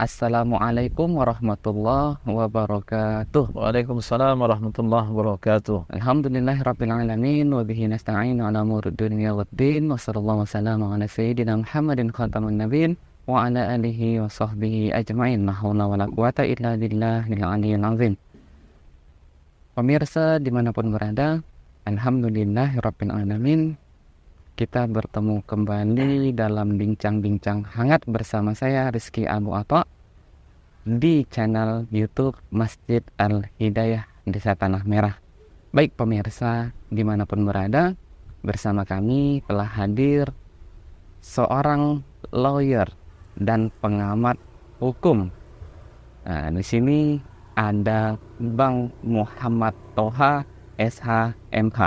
Assalamualaikum warahmatullahi wabarakatuh. Waalaikumsalam warahmatullahi wabarakatuh. Alhamdulillahirabbil alamin wa bihi nasta'in ala umuri dunya waddin wa sallallahu wasallam ala sayyidina Muhammadin khatamun nabiyyin wa ala alihi wa sahbihi ajmain. La haula wala quwata illa billahil aliyyil azim. Pemirsa dimanapun berada, alhamdulillahirabbil alamin. Kita bertemu kembali dalam bincang-bincang hangat bersama saya Rizky Abu Atha di channel YouTube Masjid Al-Hidayah Desa Tanah Merah. Baik pemirsa dimanapun berada, bersama kami telah hadir seorang lawyer dan pengamat hukum. Nah, di sini ada Bang Muhammad Toha SH.MH.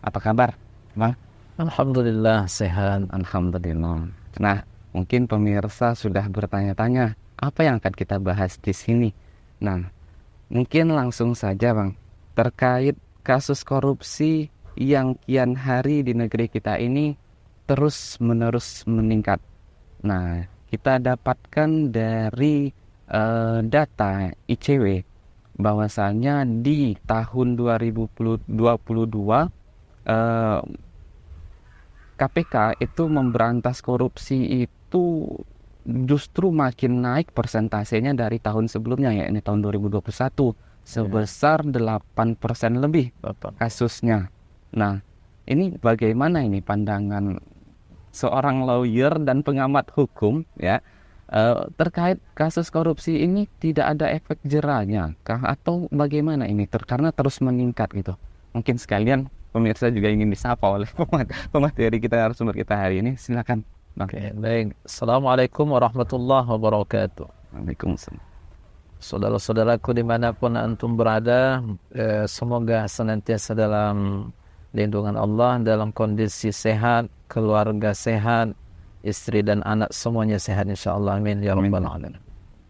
Apa kabar, Bang? Alhamdulillah sehat. Alhamdulillah. Nah, mungkin pemirsa sudah bertanya-tanya, apa yang akan kita bahas di sini? Nah, mungkin langsung saja, Bang. Terkait kasus korupsi yang kian hari di negeri kita ini terus-menerus meningkat. Nah, kita dapatkan dari data ICW bahwasanya di tahun 2022 KPK itu memberantas korupsi itu justru makin naik persentasenya dari tahun sebelumnya, yakni tahun 2021 sebesar 8% lebih kasusnya. Nah, ini bagaimana ini pandangan seorang lawyer dan pengamat hukum ya terkait kasus korupsi ini? Tidak ada efek jerahnya kah atau bagaimana ini karena terus meningkat gitu? Mungkin sekalian pemirsa juga ingin disapa oleh pemateri kita, narasumber kita hari ini. Silakan, Bang. Oke, baik. Assalamualaikum warahmatullahi wabarakatuh. Waalaikumsalam. Saudara-saudaraku dimanapun antum berada, semoga senantiasa dalam lindungan Allah, dalam kondisi sehat, keluarga sehat, istri dan anak semuanya sehat insyaallah. Amin ya rabbal alamin.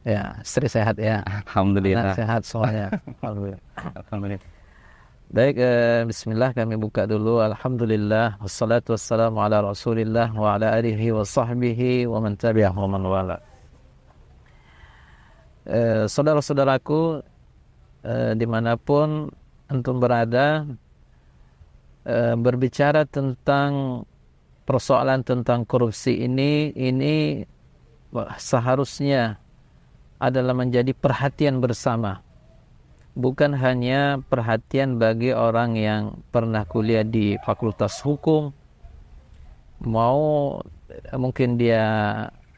Ya, istri sehat ya. Alhamdulillah. Anak sehat semuanya. Alhamdulillah. Alhamdulillah. Baik, bismillah, kami buka dulu. Alhamdulillah, wassalatu wassalamu ala rasulillah wa ala alihi wa sahbihi wa man tabi'ahu wa man wala. Saudara-saudaraku, dimanapun antum berada, berbicara tentang persoalan tentang korupsi ini seharusnya adalah menjadi perhatian bersama. Bukan hanya perhatian bagi orang yang pernah kuliah di Fakultas Hukum, mungkin dia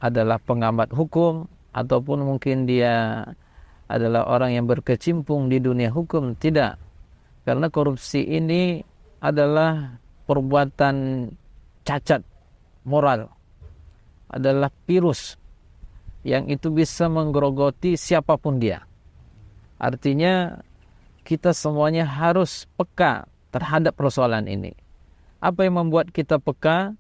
adalah pengamat hukum, ataupun mungkin dia adalah orang yang berkecimpung di dunia hukum. Tidak, karena korupsi ini adalah perbuatan cacat moral, adalah virus yang itu bisa menggerogoti siapapun dia. Artinya kita semuanya harus peka terhadap persoalan ini. Apa yang membuat kita peka?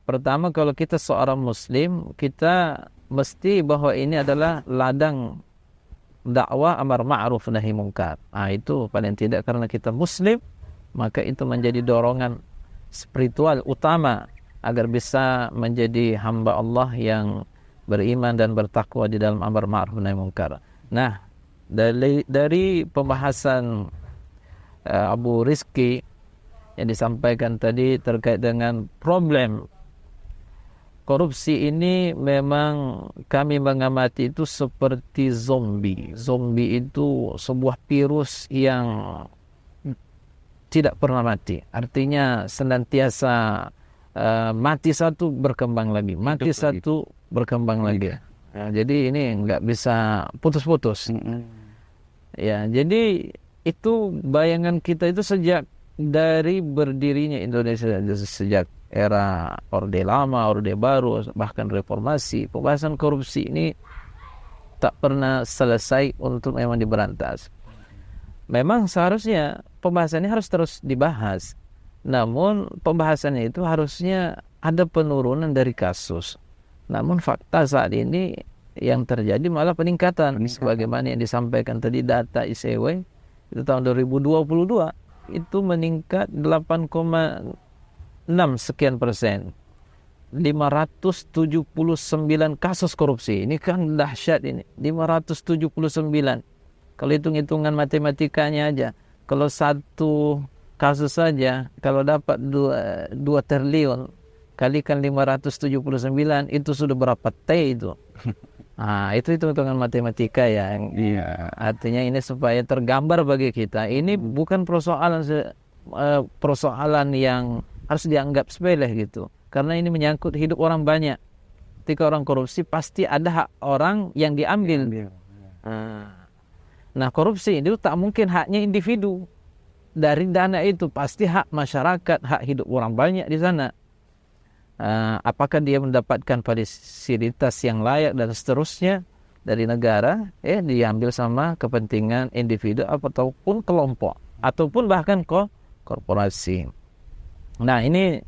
Pertama, kalau kita seorang muslim, kita mesti bahwa ini adalah ladang dakwah amar ma'ruf nahi munkar. Itu paling tidak karena kita muslim, maka itu menjadi dorongan spiritual utama agar bisa menjadi hamba Allah yang beriman dan bertakwa di dalam amar ma'ruf nahi munkar. Nah, dari pembahasan Abu Rizky yang disampaikan tadi terkait dengan problem korupsi ini, memang kami mengamati itu seperti zombie. Zombie itu sebuah virus yang tidak pernah mati. Artinya senantiasa mati satu berkembang lagi, mati satu berkembang lagi. Ya, jadi ini nggak bisa putus-putus. Ya, jadi itu bayangan kita itu sejak dari berdirinya Indonesia, sejak era Orde Lama, Orde Baru, bahkan reformasi, pembahasan korupsi ini tak pernah selesai untuk memang diberantas. Memang seharusnya pembahasannya harus terus dibahas, namun pembahasannya itu harusnya ada penurunan dari kasus. Namun fakta saat ini yang terjadi malah peningkatan. Sebagaimana yang disampaikan tadi data ICW itu tahun 2022 itu meningkat 8,6 sekian persen. 579 kasus korupsi. Ini kan dahsyat ini. 579. Kalau hitung-hitungan matematikanya aja, kalau satu kasus saja, kalau dapat 2 triliun, kalikan 579, itu sudah berapa T itu? Nah, itu hitung-hitungan matematika ya. Iya. Artinya ini supaya tergambar bagi kita. Ini bukan persoalan yang harus dianggap sepele gitu. Karena ini menyangkut hidup orang banyak. Ketika orang korupsi pasti ada hak orang yang diambil. Nah, korupsi itu tak mungkin haknya individu. Dari dana itu pasti hak masyarakat, hak hidup orang banyak di sana. Apakah dia mendapatkan fasilitas yang layak dan seterusnya dari negara, diambil sama kepentingan individu ataupun kelompok, ataupun bahkan korporasi. Nah, ini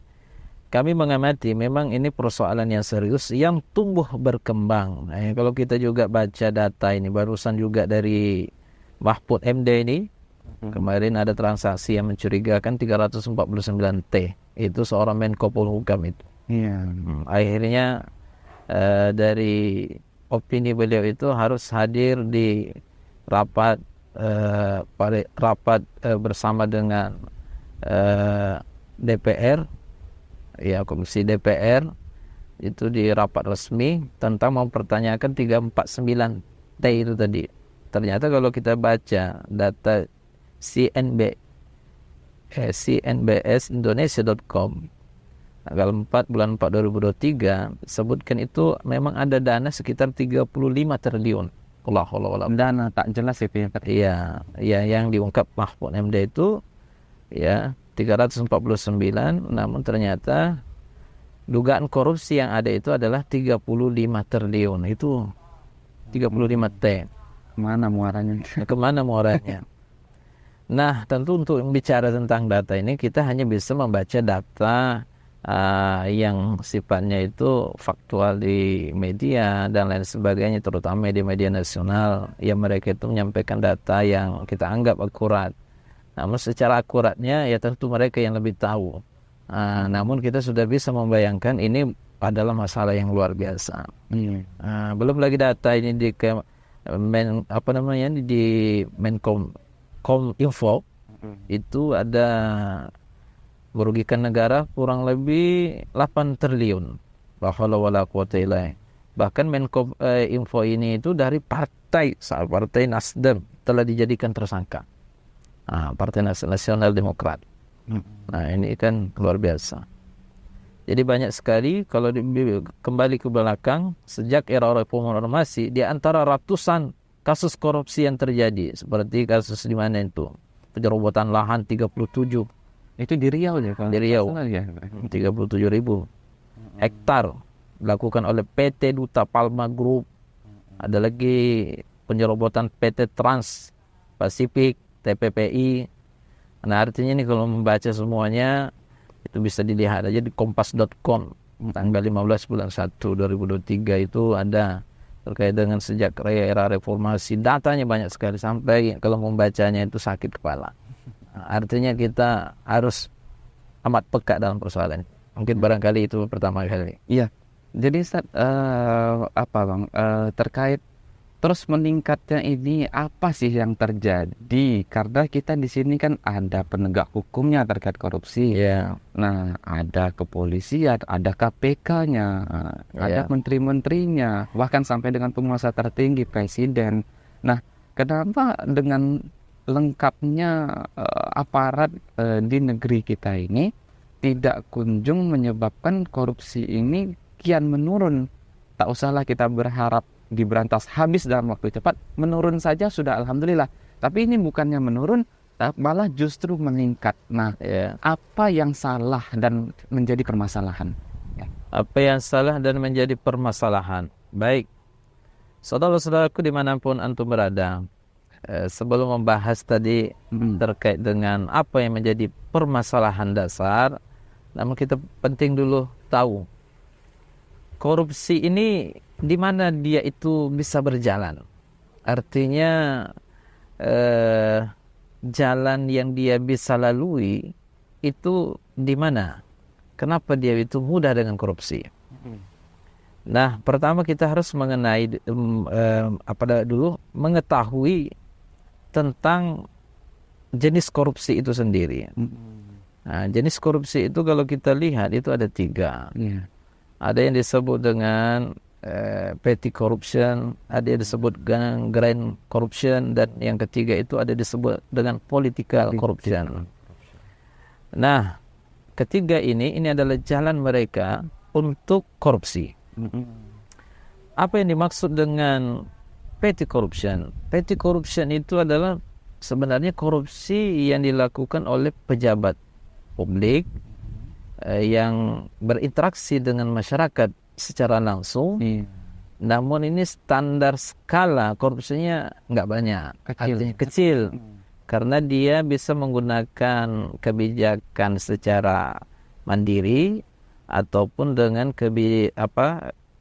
kami mengamati memang ini persoalan yang serius yang tumbuh berkembang. Nah, kalau kita juga baca data ini barusan juga dari Mahfud MD ini, kemarin ada transaksi yang mencurigakan 349 T. Itu seorang Menko Polhukam itu. Iya. Akhirnya dari opini beliau itu harus hadir di rapat bersama dengan DPR, ya Komisi DPR, itu di rapat resmi tentang mempertanyakan 349 T itu tadi. Ternyata kalau kita baca data cnbsindonesia.com tanggal 4 bulan 4 2023 sebutkan itu memang ada dana sekitar 35 triliun. Allah. Dana tak jelas itu ya. Iya, ya yang diungkap Mahfud MD itu ya 349, namun ternyata dugaan korupsi yang ada itu adalah 35 triliun. Itu 35 T. Kemana muaranya? Nah, tentu untuk bicara tentang data ini kita hanya bisa membaca data yang sifatnya itu faktual di media dan lain sebagainya, terutama media-media nasional yang mereka itu menyampaikan data yang kita anggap akurat. Namun secara akuratnya ya tentu mereka yang lebih tahu. Namun kita sudah bisa membayangkan ini adalah masalah yang luar biasa. Belum lagi data ini di Menkominfo itu ada merugikan negara kurang lebih 8 triliun. Bahkan Menkominfo ini itu dari partai Nasdem telah dijadikan tersangka. Partai Nasional Demokrat. Nah, ini kan luar biasa. Jadi banyak sekali kalau kembali ke belakang sejak era reformasi di antara ratusan kasus korupsi yang terjadi seperti kasus di mana itu penyerobotan lahan 37. Itu di Riau ya kalau di Riau. Ya. 37.000 hektar dilakukan oleh PT Duta Palma Group. Ada lagi penyerobotan PT Trans Pasifik, TPPI. Nah, artinya ini kalau membaca semuanya itu bisa dilihat aja di kompas.com tanggal 15 bulan 1 2023 itu ada terkait dengan sejak era reformasi. Datanya banyak sekali sampai kalau membacanya itu sakit kepala. Artinya kita harus amat peka dalam persoalan. Mungkin barangkali itu pertama kali. Iya. Jadi Ustaz, terkait terus meningkatnya ini apa sih yang terjadi? Karena kita di sini kan ada penegak hukumnya terkait korupsi. Yeah. Nah, ada kepolisian, ada KPK-nya, ada menteri-menterinya, bahkan sampai dengan penguasa tertinggi presiden. Nah, kenapa dengan lengkapnya aparat di negeri kita ini tidak kunjung menyebabkan korupsi ini kian menurun? Tak usahlah kita berharap diberantas habis dalam waktu cepat, menurun saja sudah alhamdulillah. Tapi ini bukannya menurun, malah justru meningkat. Nah, apa yang salah dan menjadi permasalahan? Apa yang salah dan menjadi permasalahan? Baik, saudara-saudaraku dimanapun antum berada, sebelum membahas tadi terkait dengan apa yang menjadi permasalahan dasar, namun kita penting dulu tahu korupsi ini di mana dia itu bisa berjalan. Artinya jalan yang dia bisa lalui itu di mana? Kenapa dia itu mudah dengan korupsi? Nah, pertama kita harus mengenai mengetahui tentang jenis korupsi itu sendiri. Nah, jenis korupsi itu kalau kita lihat itu ada 3. Ada yang disebut dengan petty corruption, ada yang disebut dengan grand corruption, dan yang ketiga itu ada disebut dengan political corruption. Nah, ketiga ini adalah jalan mereka untuk korupsi. Apa yang dimaksud dengan petty corruption? Petty corruption itu adalah sebenarnya korupsi yang dilakukan oleh pejabat publik yang berinteraksi dengan masyarakat secara langsung. Namun ini standar skala korupsinya nggak banyak, artinya kecil. Karena dia bisa menggunakan kebijakan secara mandiri ataupun dengan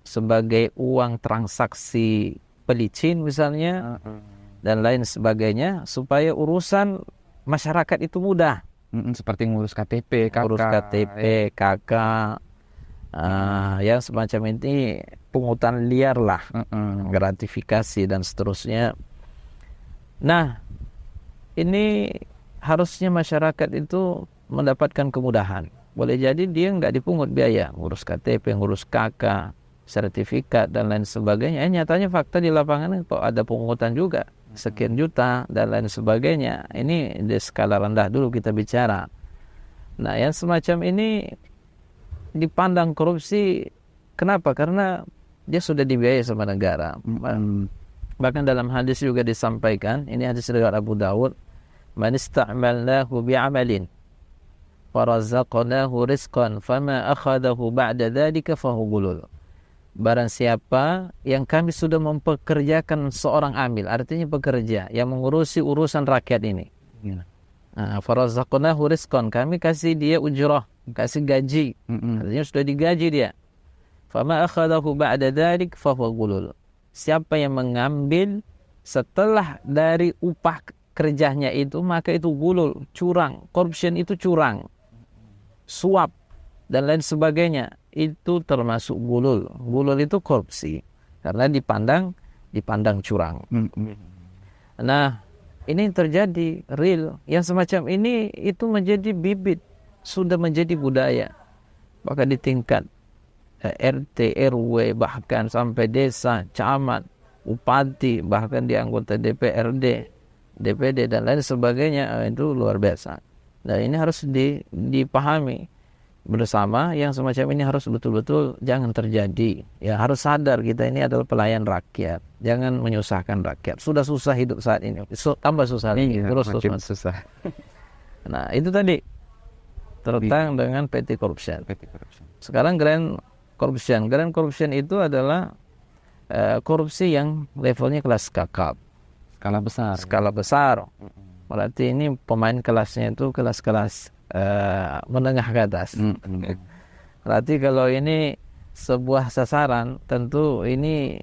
sebagai uang transaksi pelicin misalnya, dan lain sebagainya, supaya urusan masyarakat itu mudah. Seperti ngurus KTP, KK, yang semacam ini, pungutan liar lah, gratifikasi dan seterusnya. Nah, ini harusnya masyarakat itu mendapatkan kemudahan. Boleh jadi dia nggak dipungut biaya, ngurus KTP, ngurus KK, sertifikat dan lain sebagainya. Nyatanya fakta di lapangan kok ada pungutan juga, sekian juta dan lain sebagainya. Ini di skala rendah dulu kita bicara. Nah, yang semacam ini dipandang korupsi. Kenapa? Karena dia sudah dibiayai sama negara. Bahkan dalam hadis juga disampaikan, ini hadis riwayat Abu Dawud, man ista'malnahu bi'amalin farazaqnahu rizqan fama akhadahu ba'da dzalika fahu gulul. Barang siapa yang kami sudah mempekerjakan seorang amil, artinya pekerja yang mengurusi urusan rakyat ini. Farazaqnahu rizqan, kami kasih dia ujrah, kasih gaji. Artinya sudah digaji dia. Fama akhadahu ba'da dzalik fahu gulul. Siapa yang mengambil setelah dari upah kerjanya itu, maka itu gulul, curang. Corruption itu curang, suap dan lain sebagainya, itu termasuk gulul. Gulul itu korupsi karena dipandang curang. Nah, ini terjadi real. Yang semacam ini itu menjadi bibit, sudah menjadi budaya. Bahkan di tingkat RT, RW, bahkan sampai desa, camat, bupati, bahkan di anggota DPRD, DPD dan lain sebagainya, itu luar biasa. Nah, ini harus dipahami bersama. Yang semacam ini harus betul-betul jangan terjadi. Ya, harus sadar kita ini adalah pelayan rakyat. Jangan menyusahkan rakyat. Sudah susah hidup saat ini, tambah susah lagi. Terus susah. Nah, itu tadi tentang dengan petty corruption. Sekarang grand corruption. Grand corruption itu adalah korupsi yang levelnya kelas kakap. Skala besar. Berarti ini pemain kelasnya itu kelas-kelas menengah ke atas. Berarti kalau ini sebuah sasaran, tentu ini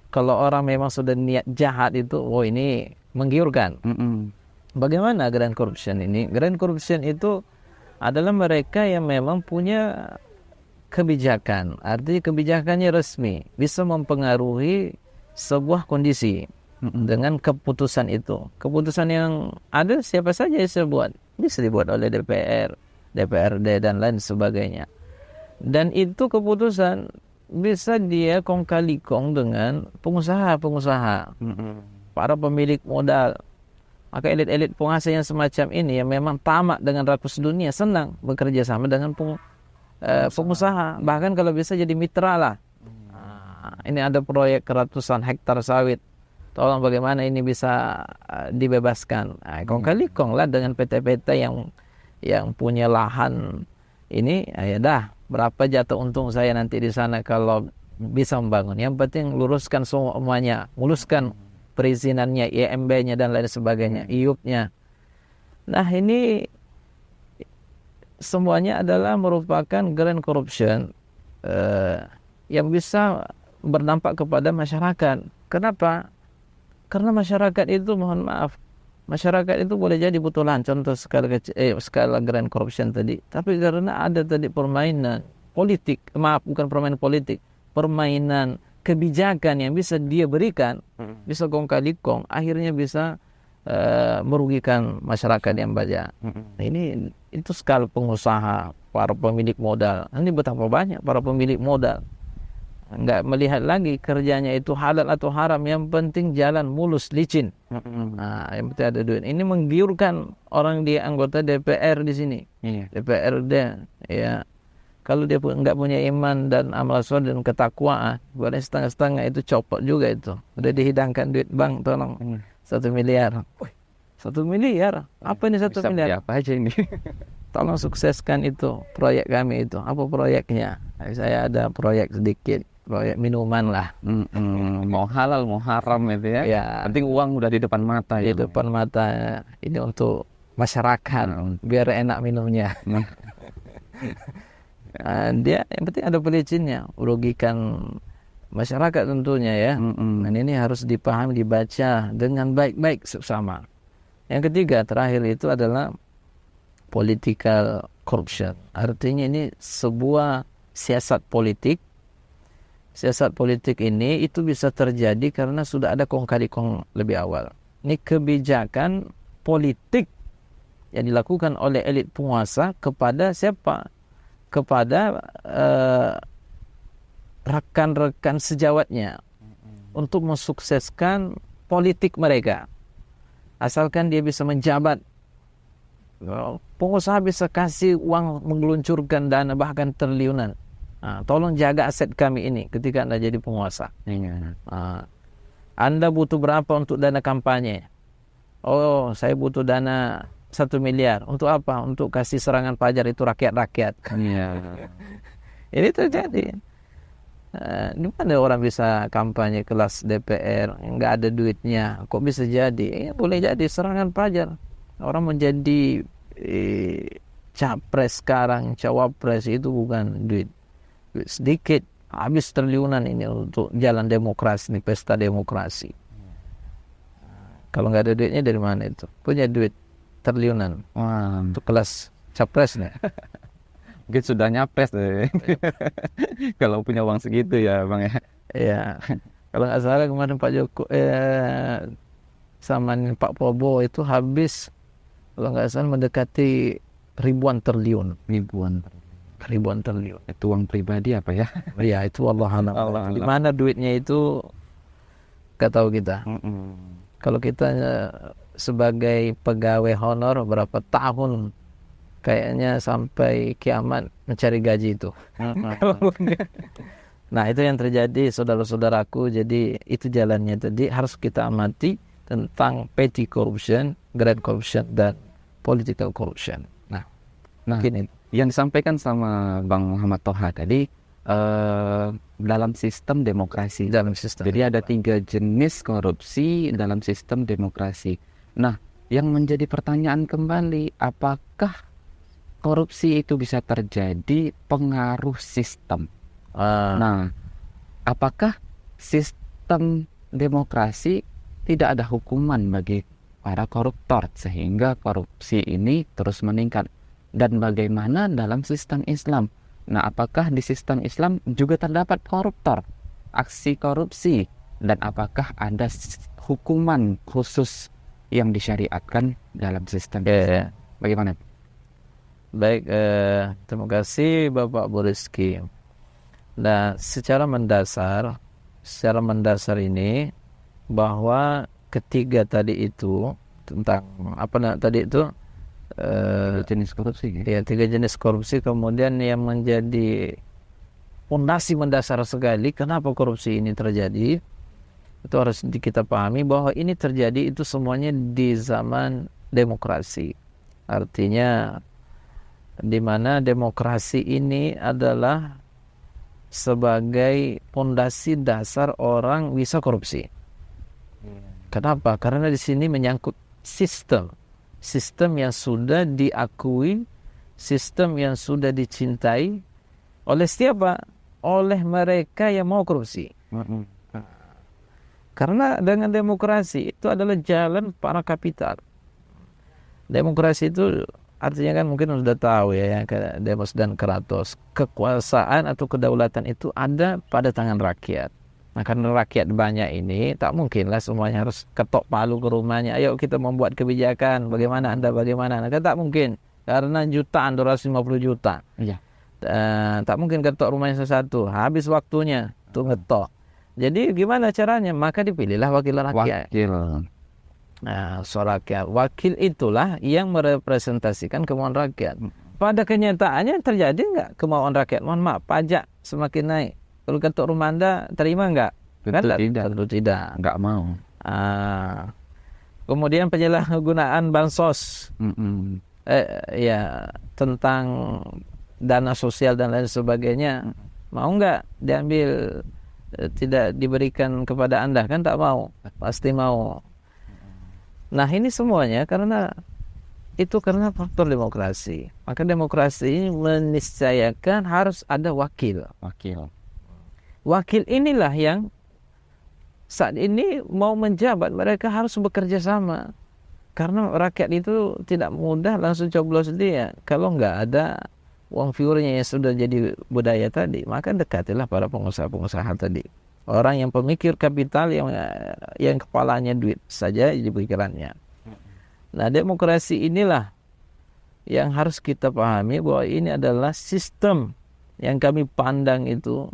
kalau orang memang sudah niat jahat itu, ini menggiurkan. Bagaimana grand corruption ini? Grand corruption itu adalah mereka yang memang punya kebijakan, artinya kebijakannya resmi, bisa mempengaruhi sebuah kondisi dengan keputusan itu. Keputusan yang ada siapa saja bisa buat. Bisa dibuat oleh DPR, DPRD dan lain sebagainya. Dan itu keputusan bisa dia kong kali kong dengan pengusaha-pengusaha, para pemilik modal. Maka elit-elit penguasa yang semacam ini yang memang tamak dengan rakus dunia, senang bekerja sama dengan pengusaha. Bahkan kalau bisa jadi mitra lah. Ini ada proyek ratusan hektar sawit, tolong bagaimana ini bisa dibebaskan. Kong kali kong lah dengan PT-PT yang punya lahan ini. Ya dah, berapa jatuh untung saya nanti di sana kalau bisa membangun. Yang penting luruskan semuanya, muluskan perizinannya, IMB-nya dan lain sebagainya, IUP-nya. Nah, ini semuanya adalah merupakan grand corruption yang bisa berdampak kepada masyarakat. Kenapa? Karena masyarakat itu, mohon maaf, masyarakat itu boleh jadi betulan contoh skala grand corruption tadi, tapi karena ada tadi permainan politik, maaf bukan permainan politik, permainan kebijakan yang bisa dia berikan, bisa kong kali kong, akhirnya bisa merugikan masyarakat yang banyak. Nah, ini itu skala pengusaha, para pemilik modal. Ini betapa banyak para pemilik modal nggak melihat lagi kerjanya itu halal atau haram, yang penting jalan mulus licin. Nah, yang penting ada duit. Ini menggiurkan orang di anggota DPR di sini. DPRD ya. Kalau dia nggak punya iman dan amal soleh dan ketakwaan, boleh setengah-setengah itu copot juga itu. Udah dihidangkan duit, bang, tolong 1 miliar. 1 miliar? Apa ini 1 miliar? Apa aja ini? Tolong sukseskan itu proyek kami itu. Apa proyeknya? Saya ada proyek sedikit, proyek minuman lah. Mau halal mau haram itu ya. Ya. Penting uang udah di depan mata Di ya. depan mata. Ini untuk masyarakat, biar enak minumnya. Dia yang penting ada pelicinnya, merugikan masyarakat tentunya ya. Dan ini harus dipahami, dibaca dengan baik-baik sesama. Yang ketiga, terakhir itu adalah political corruption. Artinya ini sebuah siasat politik. Siasat politik ini itu bisa terjadi karena sudah ada kong kali kong lebih awal. Ini kebijakan politik yang dilakukan oleh elit penguasa kepada siapa? Kepada rekan-rekan sejawatnya untuk mensukseskan politik mereka. Asalkan dia bisa menjabat, pengusaha bisa kasih uang menggeluncurkan dana bahkan triliunan. Tolong jaga aset kami ini ketika Anda jadi penguasa. Anda butuh berapa untuk dana kampanye? Oh, saya butuh dana 1 miliar. Untuk apa? Untuk kasih serangan pajar itu rakyat-rakyat. Ini terjadi. Di mana orang bisa kampanye kelas DPR nggak ada duitnya? Kok bisa jadi? Boleh jadi serangan pajar. Orang menjadi capres sekarang, cawapres itu bukan duit sedikit, habis triliunan ini untuk jalan demokrasi, nih pesta demokrasi. Kalau nggak ada duitnya dari mana itu? Punya duit triliunan. Untuk kelas capres nih. Mungkin sudah nyapres deh. Kalau punya uang segitu ya bang ya. Iya. Kalau nggak salah kemarin Pak Joko sama Pak Prabowo itu habis, kalau nggak salah mendekati ribuan triliun. Ribuan triliun. Itu uang pribadi apa ya? Iya, itu Allah alam. Di mana duitnya itu nggak tahu kita. Kalau kita sebagai pegawai honor berapa tahun, kayaknya sampai kiamat mencari gaji itu. Nah, itu yang terjadi saudara-saudaraku. Jadi itu jalannya. Jadi harus kita amati tentang petty corruption, grand corruption, dan political corruption. Nah Ini yang disampaikan sama Bang Muhammad Toha tadi dalam sistem demokrasi. Jadi ada 3 jenis korupsi dalam sistem demokrasi. Nah, yang menjadi pertanyaan kembali, apakah korupsi itu bisa terjadi pengaruh sistem? Nah, apakah sistem demokrasi tidak ada hukuman bagi para koruptor sehingga korupsi ini terus meningkat? Dan bagaimana dalam sistem Islam? Nah, apakah di sistem Islam juga terdapat koruptor, aksi korupsi, dan apakah ada hukuman khusus yang disyariatkan dalam sistem Islam? Bagaimana? Baik, terima kasih Bapak Buriski. Nah, secara mendasar ini bahwa ketiga tadi itu tentang tadi itu jenis korupsi. Ya, 3 jenis korupsi kemudian yang menjadi fondasi mendasar sekali kenapa korupsi ini terjadi. Itu harus kita pahami bahwa ini terjadi itu semuanya di zaman demokrasi. Artinya di mana demokrasi ini adalah sebagai fondasi dasar orang bisa korupsi. Kenapa? Karena di sini menyangkut sistem yang sudah diakui, sistem yang sudah dicintai oleh siapa? Oleh mereka yang mau korupsi. Karena dengan demokrasi itu adalah jalan para kapital. Demokrasi itu artinya kan mungkin sudah tahu ya, Demos dan Kratos, kekuasaan atau kedaulatan itu ada pada tangan rakyat. Nah, karena rakyat banyak ini, tak mungkinlah semuanya harus ketok palu ke rumahnya. Ayo kita membuat kebijakan, bagaimana Anda, bagaimana. Nah, kan tak mungkin, karena jutaan, 250 juta. Iya. Tak mungkin ketok rumahnya satu, habis waktunya tuh ngetok. Jadi gimana caranya? Maka dipilihlah wakil rakyat. Wakil. Nah, suara rakyat. Wakil itulah yang merepresentasikan kemauan rakyat. Pada kenyataannya terjadi nggak kemauan rakyat? Mohon maaf, pajak semakin naik. Kalau ketok rumah Anda terima nggak? Tentu Kan tidak. tentu tidak. Nggak mau. Kemudian penyalahgunaan bansos, ya tentang dana sosial dan lain sebagainya, mau nggak diambil, tidak diberikan kepada Anda? Kan tak mau, pasti mau. Nah, ini semuanya karena faktor demokrasi. Maka demokrasi ini meniscayakan harus ada wakil. Wakil inilah yang saat ini mau menjabat, mereka harus bekerja sama. Karena rakyat itu tidak mudah langsung coblos dia. Kalau nggak ada uang fiurnya yang sudah jadi budaya tadi, maka dekatilah para pengusaha-pengusaha tadi. Orang yang pemikir kapital, yang kepalanya duit saja di pikirannya. Nah, demokrasi inilah yang harus kita pahami, bahwa ini adalah sistem yang kami pandang itu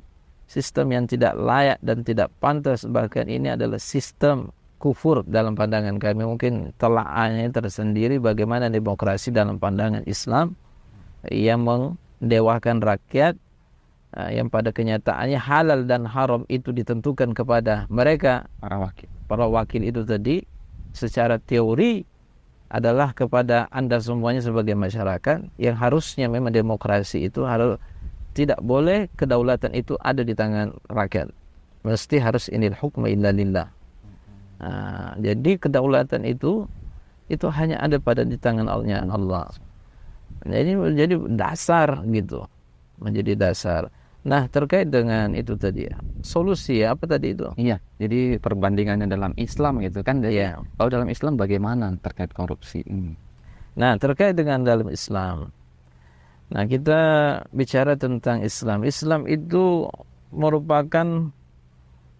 sistem yang tidak layak dan tidak pantas. Bahkan ini adalah sistem kufur dalam pandangan kami. Mungkin telaahnya tersendiri bagaimana demokrasi dalam pandangan Islam yang mendewakan rakyat, yang pada kenyataannya halal dan haram itu ditentukan kepada mereka, para wakil itu tadi. Secara teori adalah kepada Anda semuanya sebagai masyarakat, yang harusnya memang demokrasi itu harus tidak boleh kedaulatan itu ada di tangan rakyat. Mesti harus inil hukma illa lillah. Jadi kedaulatan itu hanya ada pada di tangan Allah. Jadi menjadi dasar gitu. Menjadi dasar. Nah, terkait dengan itu tadi ya. Solusi apa tadi itu? Iya, jadi perbandingannya dalam Islam gitu kan. Jadi, kalau dalam Islam bagaimana terkait korupsi ini? Nah, terkait dengan dalam Islam. Nah, kita bicara tentang Islam. Islam itu merupakan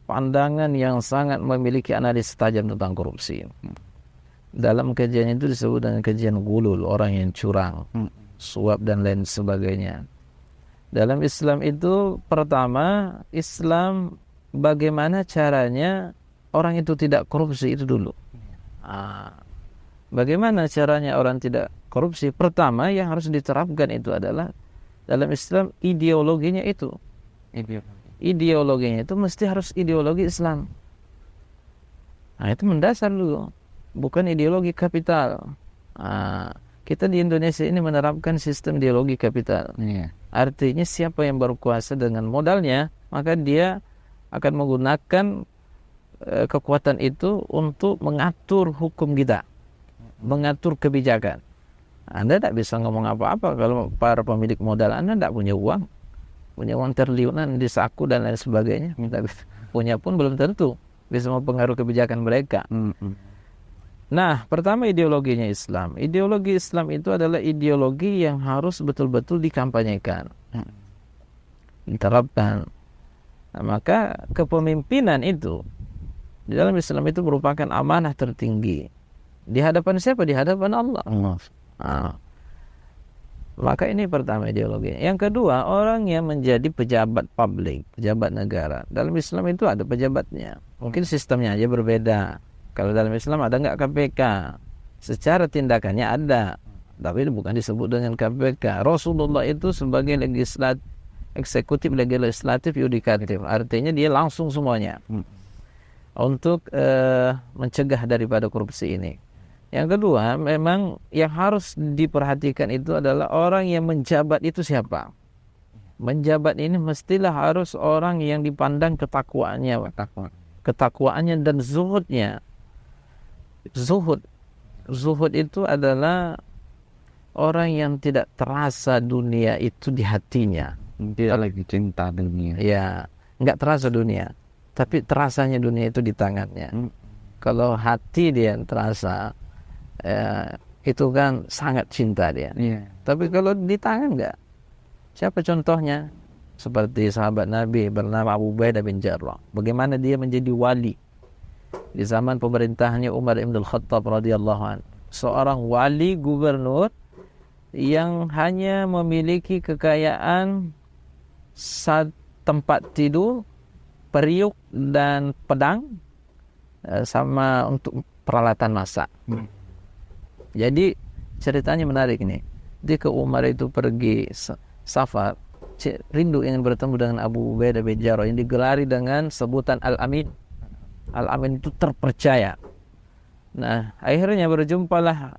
pandangan yang sangat memiliki analisis tajam tentang korupsi. Dalam kajian itu disebut dengan kajian gulul, orang yang curang, suap dan lain sebagainya. Dalam Islam itu pertama, Islam bagaimana caranya orang itu tidak korupsi itu dulu. Bagaimana caranya orang tidak korupsi? Pertama yang harus diterapkan itu adalah dalam Islam ideologinya itu. Ideologinya itu mesti harus ideologi Islam. Nah, itu mendasar dulu. Bukan ideologi kapital. Kita di Indonesia ini menerapkan sistem ideologi kapital. Artinya siapa yang berkuasa dengan modalnya, maka dia akan menggunakan kekuatan itu untuk mengatur hukum kita, mengatur kebijakan. Anda tidak bisa ngomong apa-apa kalau para pemilik modal Anda tidak punya uang triliunan di saku dan lain sebagainya. Punya pun belum tentu bisa mempengaruhi kebijakan mereka. Nah, pertama ideologinya Islam. Ideologi Islam itu adalah ideologi yang harus betul-betul dikampanyekan, diterapkan. Nah, maka kepemimpinan itu di dalam Islam itu merupakan amanah tertinggi. Di hadapan siapa? Di hadapan Allah. Maka ini pertama ideologi. Yang kedua, orang yang menjadi pejabat publik, pejabat negara. Dalam Islam itu ada pejabatnya. Mungkin sistemnya aja berbeda. Kalau dalam Islam ada nggak KPK? Secara tindakannya ada, tapi itu bukan disebut dengan KPK. Rasulullah itu sebagai eksekutif, legislatif, yudikatif. Artinya dia langsung semuanya untuk mencegah daripada korupsi ini. Yang kedua, memang yang harus diperhatikan itu adalah orang yang menjabat itu siapa. Menjabat ini mestilah harus orang yang dipandang ketakwaannya dan zuhudnya. Zuhud itu adalah orang yang tidak terasa dunia itu di hatinya. Tidak lagi cinta dunia. Ya, nggak terasa dunia, tapi terasanya dunia itu di tangannya. Kalau hati dia terasa, itu kan sangat cinta dia. Iya. Tapi kalau di tangan enggak. Siapa contohnya? Seperti sahabat Nabi bernama Abu Ubaidah bin Jarrah. Bagaimana dia menjadi wali di zaman pemerintahannya Umar ibn al-Khattab radhiyallahu anhu. Seorang wali gubernur yang hanya memiliki kekayaan tempat tidur, periuk dan pedang, sama untuk peralatan masak. Jadi ceritanya menarik nih. Dia ke Umar itu pergi safar, rindu ingin bertemu dengan Abu Ubaidah bin Jarrah yang digelari dengan sebutan Al-Amin. Al-Amin itu terpercaya. Nah, akhirnya berjumpalah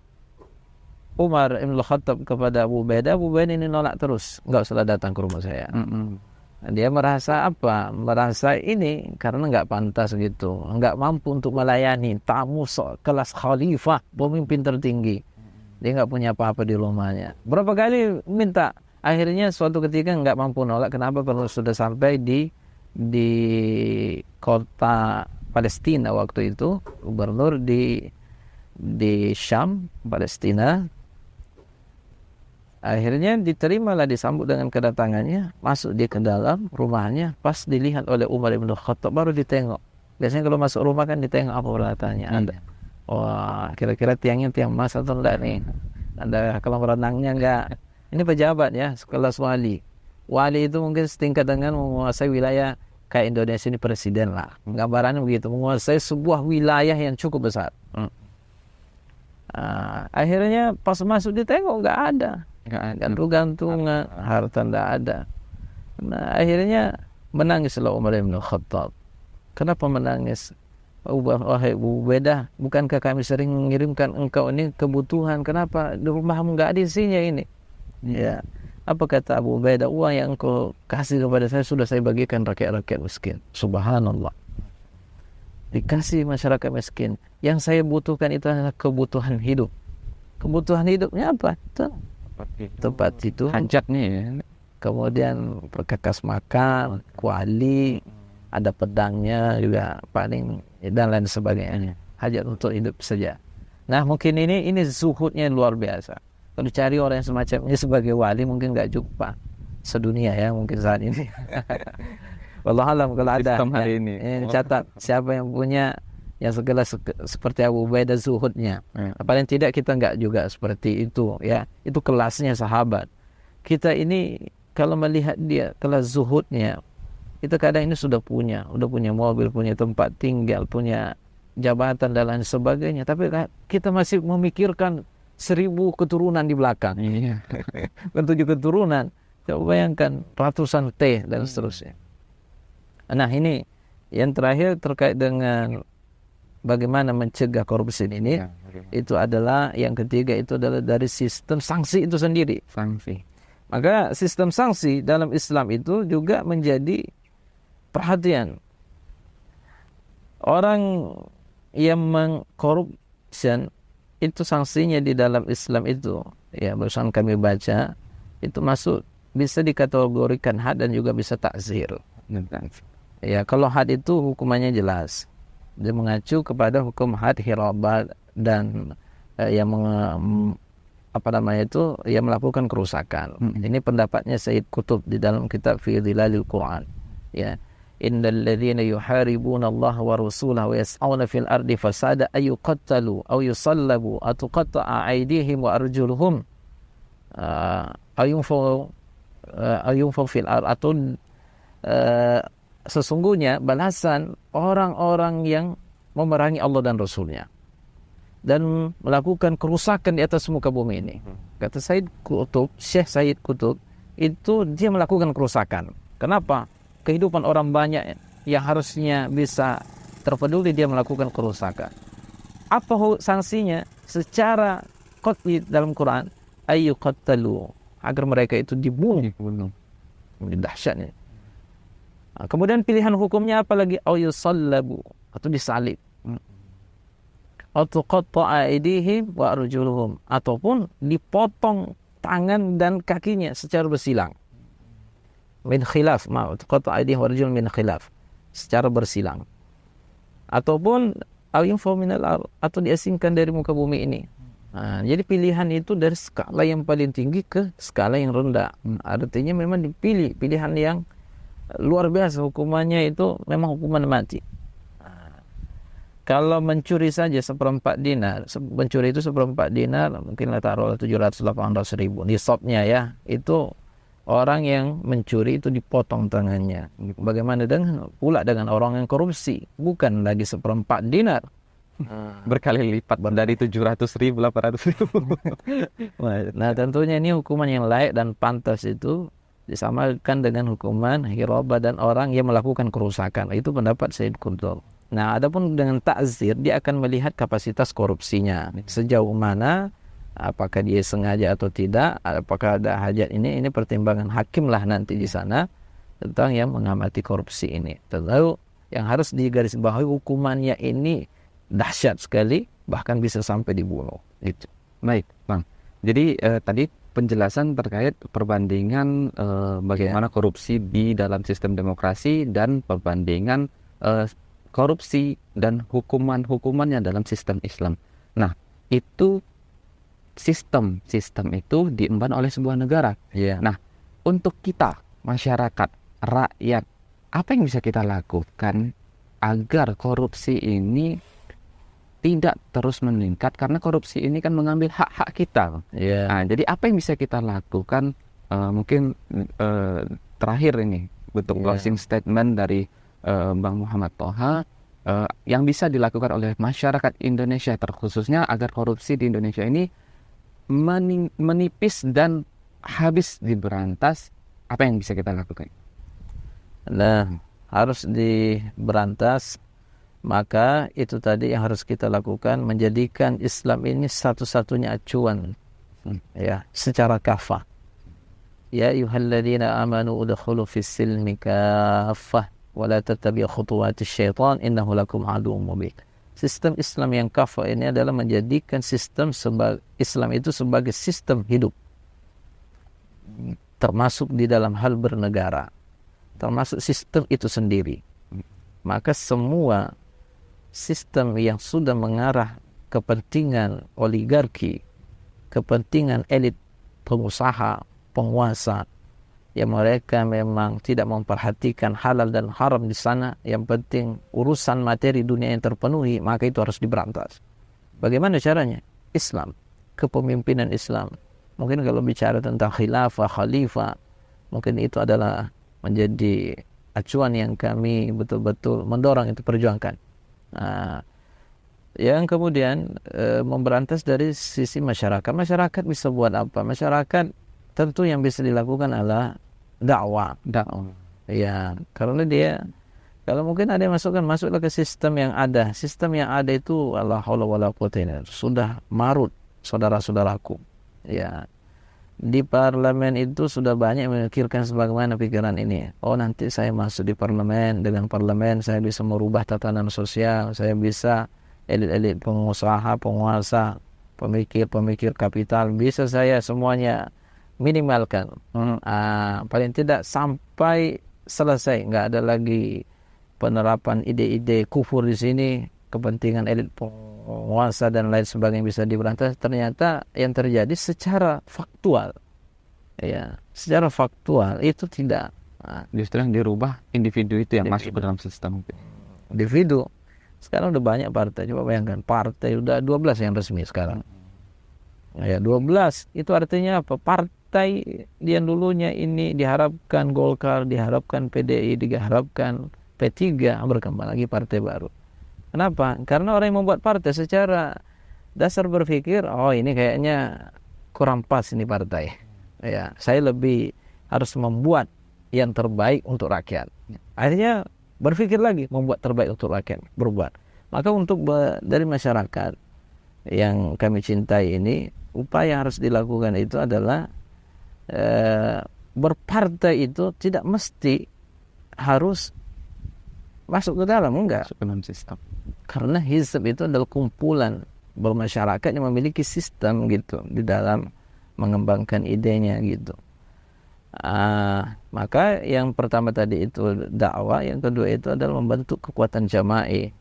Umar Ibn Khattab kepada Abu Ubaidah. Abu Ubaidah ini nolak terus, enggak usah datang ke rumah saya. Dia merasa apa? Merasa ini karena enggak pantas gitu, enggak mampu untuk melayani tamu kelas khalifah, pemimpin tertinggi. Dia enggak punya apa-apa di rumahnya. Berapa kali minta, akhirnya suatu ketika enggak mampu nolak. Kenapa? Kalau sudah sampai di kota Palestina waktu itu, gubernur di Syam, Palestina. Akhirnya diterimalah, disambut dengan kedatangannya, masuk dia ke dalam rumahnya. Pas dilihat oleh Umar bin Khattab, baru ditengok. Biasanya kalau masuk rumah kan ditengok apa peralatannya. Ada, wah, kira-kira tiangnya tiang emas atau enggak nih? Ada kolam renangnya enggak? Ini pejabat ya, sekelas wali. Wali itu mungkin setingkat dengan menguasai wilayah kayak Indonesia ini, presiden lah. Gambarannya begitu, menguasai sebuah wilayah yang cukup besar. Akhirnya pas masuk ditengok enggak ada. Gantung-gantungan, harta tidak ada. Nah, akhirnya menangislah Umar bin Khattab. Kenapa menangis? Wahai Abu Ubaidah, bukankah kami sering mengirimkan engkau ini kebutuhan? Kenapa di rumahmu enggak ada isinya ini? Ya. Apa kata Abu Ubaidah? Uang yang engkau kasih kepada saya sudah saya bagikan rakyat-rakyat miskin. Subhanallah. Dikasih masyarakat miskin. Yang saya butuhkan itu adalah kebutuhan hidup. Kebutuhan hidupnya apa? Tempat itu, hajatnya ya. Kemudian perkakas makan, kuali, ada pedangnya juga paling, dan lain sebagainya. Hajat untuk hidup saja. Nah, mungkin ini zuhudnya luar biasa. Kalau cari orang yang semacam ini sebagai wali mungkin nggak jumpa sedunia ya mungkin saat ini. Wallahualam kalau ada hari ini. Catat siapa yang punya yang segala seperti Abu Ubaidah zuhudnya. Paling tidak kita enggak juga seperti itu ya. Itu kelasnya sahabat. Kita ini kalau melihat dia kelas zuhudnya, kita kadang ini udah punya mobil, punya tempat tinggal, punya jabatan dan lain sebagainya, tapi kita masih memikirkan 1000 keturunan di belakang. Iya. 7 keturunan. Coba bayangkan ratusan T dan seterusnya. Nah, ini yang terakhir terkait dengan bagaimana mencegah korupsi ini, itu adalah yang ketiga, itu adalah dari sistem sanksi itu sendiri. Sanksi. Maka sistem sanksi dalam Islam itu juga menjadi perhatian. Orang yang mengkorupsi itu sanksinya di dalam Islam itu, ya barusan kami baca, itu masuk bisa dikategorikan had dan juga bisa takzir. Ya, kalau had itu hukumannya jelas. Dia mengacu kepada hukum had hirabat dan yang yang melakukan kerusakan. Ini pendapatnya Sayyid Qutb di dalam kitab Fi Dhilalil Quran. Ya, innal ladzina yuharibuna Allah wa rasulahu wa yas'auna fil ardi fasada ay yuqattalu aw yusallabu aw tuqatta'a aydihim wa arjuluhum ayunfaw fil ard, atau sesungguhnya balasan orang-orang yang memerangi Allah dan Rasulnya dan melakukan kerusakan di atas muka bumi ini. Kata Syekh Sayyid Qutb, itu dia melakukan kerusakan. Kenapa? Kehidupan orang banyak yang harusnya bisa terpeduli, dia melakukan kerusakan. Apa sanksinya? Secara qat'i dalam Quran, ayyuqattalu, agar mereka itu dibunuh. Ini dahsyatnya. Nah, kemudian pilihan hukumnya apa lagi? Au yusallabu, atau disalib. Atau qatta'a aydihim wa arjuluhum, ataupun dipotong tangan dan kakinya secara bersilang. Min khilaf, qatta'a aydihim wa arjuluhum min khilaf, secara bersilang. Ataupun au yunfaw minal ard, atau diasingkan dari muka bumi ini. Nah, jadi pilihan itu dari skala yang paling tinggi ke skala yang rendah. Artinya memang dipilih pilihan yang luar biasa, hukumannya itu memang hukuman mati. Kalau mencuri saja seperempat dinar, mencuri itu seperempat dinar, mungkinlah taruhlah 700-800 ribu. Nisabnya ya, itu orang yang mencuri itu dipotong tangannya. Bagaimana pula dengan orang yang korupsi? Bukan lagi seperempat dinar. Berkali lipat dari 700.000, 800.000. Nah, tentunya ini hukuman yang layak dan pantas itu disamakan dengan hukuman hirabah dan orang yang melakukan kerusakan. Itu pendapat Sayyid Qutb. Nah, adapun dengan ta'zir, dia akan melihat kapasitas korupsinya. Sejauh mana, apakah dia sengaja atau tidak, apakah ada hajat ini pertimbangan hakim lah nanti di sana tentang yang mengamati korupsi ini. Tentu yang harus digarisbawahi hukumannya ini dahsyat sekali, bahkan bisa sampai dibunuh. Itu. Baik, Bang. Jadi tadi penjelasan terkait perbandingan bagaimana korupsi di dalam sistem demokrasi dan perbandingan korupsi dan hukuman-hukumannya dalam sistem Islam. Nah, itu sistem itu diemban oleh sebuah negara. Nah, untuk kita, masyarakat, rakyat, apa yang bisa kita lakukan agar korupsi ini tidak terus meningkat, karena korupsi ini kan mengambil hak-hak kita. Nah, jadi apa yang bisa kita lakukan? Mungkin terakhir ini bentuk closing statement dari Bang Muhammad Thoha yang bisa dilakukan oleh masyarakat Indonesia terkhususnya agar korupsi di Indonesia ini menipis dan habis diberantas. Apa yang bisa kita lakukan? Nah, harus diberantas. Maka itu tadi yang harus kita lakukan, menjadikan Islam ini satu-satunya acuan ya secara kafah. Ya ayyuhalladzina amanu udkhulu fis silmi kaffah wa la tattabi'u khutuwatis syaitan innahu lakum aduwwun mubin. Sistem Islam yang kafah ini adalah menjadikan sistem Islam itu sebagai sistem hidup, termasuk di dalam hal bernegara, termasuk sistem itu sendiri. Maka semua sistem yang sudah mengarah kepentingan oligarki, kepentingan elit pengusaha, penguasa, yang mereka memang tidak memperhatikan halal dan haram di sana, yang penting urusan materi dunia yang terpenuhi, maka itu harus diberantas. Bagaimana caranya? Islam, kepemimpinan Islam. Mungkin kalau bicara tentang khilafah, khalifah, mungkin itu adalah menjadi acuan yang kami betul-betul mendorong itu perjuangkan. Nah, yang kemudian memberantas dari sisi masyarakat. Masyarakat bisa buat apa? Masyarakat tentu yang bisa dilakukan adalah dakwah. Ya, karena dia kalau mungkin ada yang masuklah ke sistem yang ada. Sistem yang ada itu la haula wala quwwata illa billah. Sudah marut, saudara-saudaraku. Ya. Di parlemen itu sudah banyak memikirkan sebagaimana pikiran ini. Oh, nanti saya masuk di parlemen, dengan parlemen saya bisa merubah tatanan sosial, saya bisa elit-elit pengusaha, penguasa, pemikir-pemikir kapital, bisa saya semuanya minimalkan. Paling tidak sampai selesai, nggak ada lagi penerapan ide-ide kufur di sini, kepentingan elit penguasa dan lain sebagainya bisa diberantas. Ternyata yang terjadi secara faktual, ya, secara faktual itu tidak. Justru yang dirubah individu itu yang masuk ke dalam sistem. Individu. Sekarang udah banyak partai. Coba bayangkan, partai udah 12 yang resmi sekarang. Ya, 12. Itu artinya apa? Partai yang dulunya ini diharapkan Golkar, diharapkan PDI, diharapkan P3, berkembang lagi partai baru. Kenapa? Karena orang yang membuat partai secara dasar berpikir, oh ini kayaknya kurang pas ini partai. Ya, saya lebih harus membuat yang terbaik untuk rakyat. Akhirnya berpikir lagi, membuat terbaik untuk rakyat, berbuat. Maka untuk dari masyarakat yang kami cintai ini, upaya yang harus dilakukan itu adalah berpartai itu tidak mesti harus masuk ke dalam, enggak. Masuk ke dalam sistem. Karena hizb itu adalah kumpulan bermasyarakat yang memiliki sistem gitu di dalam mengembangkan idenya gitu. Maka yang pertama tadi itu dakwah, yang kedua itu adalah membentuk kekuatan jama'i.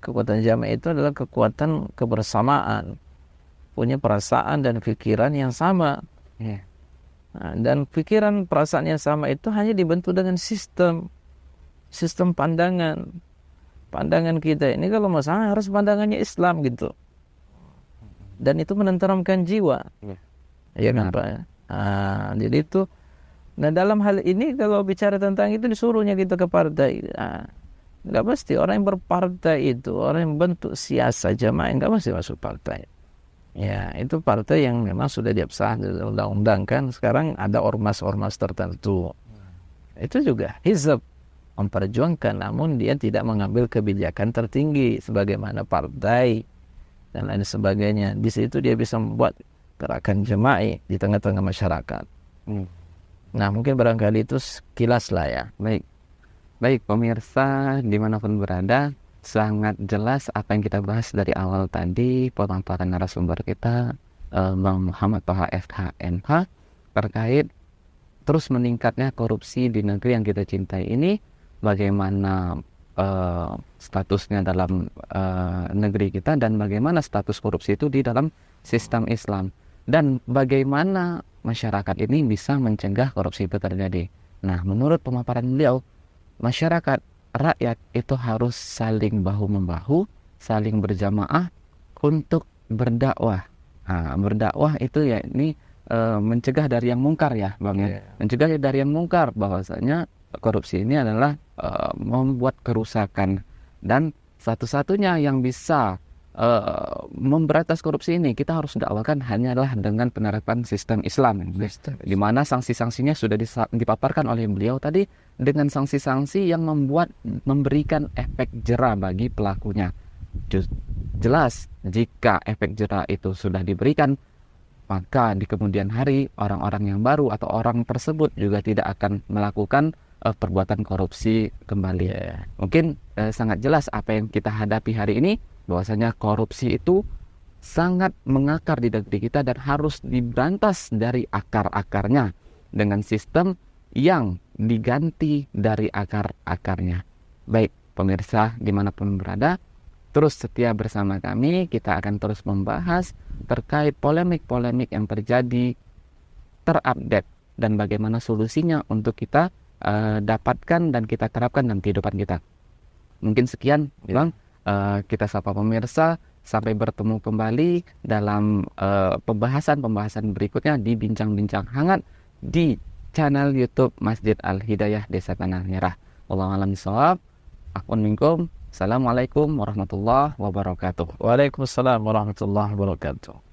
Kekuatan jama'i itu adalah kekuatan kebersamaan punya perasaan dan pikiran yang sama. Iya. Nah, dan pikiran perasaan yang sama itu hanya dibentuk dengan sistem pandangan kita ini. Kalau masalah harus pandangannya Islam gitu, dan itu menenteramkan jiwa. Ya kan Pak? Nah, jadi itu. Nah, dalam hal ini kalau bicara tentang itu disuruhnya kita ke partai. Nggak mesti orang yang berpartai itu, orang yang bentuk siasa jamaah nggak mesti masuk partai. Ya, itu partai yang memang sudah diabsah dari undang-undang kan. Sekarang ada ormas-ormas tertentu. Itu juga hizb, memperjuangkan, namun dia tidak mengambil kebijakan tertinggi sebagaimana partai dan lain sebagainya. Di situ dia bisa membuat gerakan jemaah di tengah-tengah masyarakat. Nah, mungkin barangkali itu sekilas lah ya. Baik pemirsa dimanapun berada, sangat jelas apa yang kita bahas dari awal tadi, pemaparan narasumber kita Bang Muhammad Thaha FHMH terkait terus meningkatnya korupsi di negeri yang kita cintai ini, bagaimana statusnya dalam negeri kita dan bagaimana status korupsi itu di dalam sistem Islam, dan bagaimana masyarakat ini bisa mencegah korupsi itu terjadi. Nah, menurut pemaparan beliau, masyarakat, rakyat itu harus saling bahu-membahu, saling berjamaah untuk berdakwah. Nah, berdakwah itu ya ini mencegah dari yang mungkar ya Bang ya. Mencegah dari yang mungkar, bahwasanya korupsi ini adalah membuat kerusakan, dan satu-satunya yang bisa memberantas korupsi ini kita harus dakwakan hanyalah dengan penerapan sistem Islam, di mana sanksi-sanksinya sudah dipaparkan oleh beliau tadi, dengan sanksi-sanksi yang memberikan efek jera bagi pelakunya. Jelas jika efek jera itu sudah diberikan, maka di kemudian hari orang-orang yang baru atau orang tersebut juga tidak akan melakukan perbuatan korupsi kembali. Mungkin sangat jelas apa yang kita hadapi hari ini, bahwasanya korupsi itu sangat mengakar di negeri kita dan harus diberantas dari akar-akarnya dengan sistem yang diganti dari akar-akarnya. Baik pemirsa dimanapun berada, terus setia bersama kami, kita akan terus membahas terkait polemik-polemik yang terjadi, terupdate, dan bagaimana solusinya untuk kita dapatkan dan kita terapkan dalam kehidupan kita. Mungkin sekian Bang, kita sapa pemirsa, sampai bertemu kembali dalam pembahasan-pembahasan berikutnya di bincang-bincang hangat di channel YouTube Masjid Al-Hidayah Desa Tanah Merah. Wallahu a'lam bishawab. Afwan minkum. Assalamualaikum warahmatullahi wabarakatuh. Waalaikumsalam warahmatullahi wabarakatuh.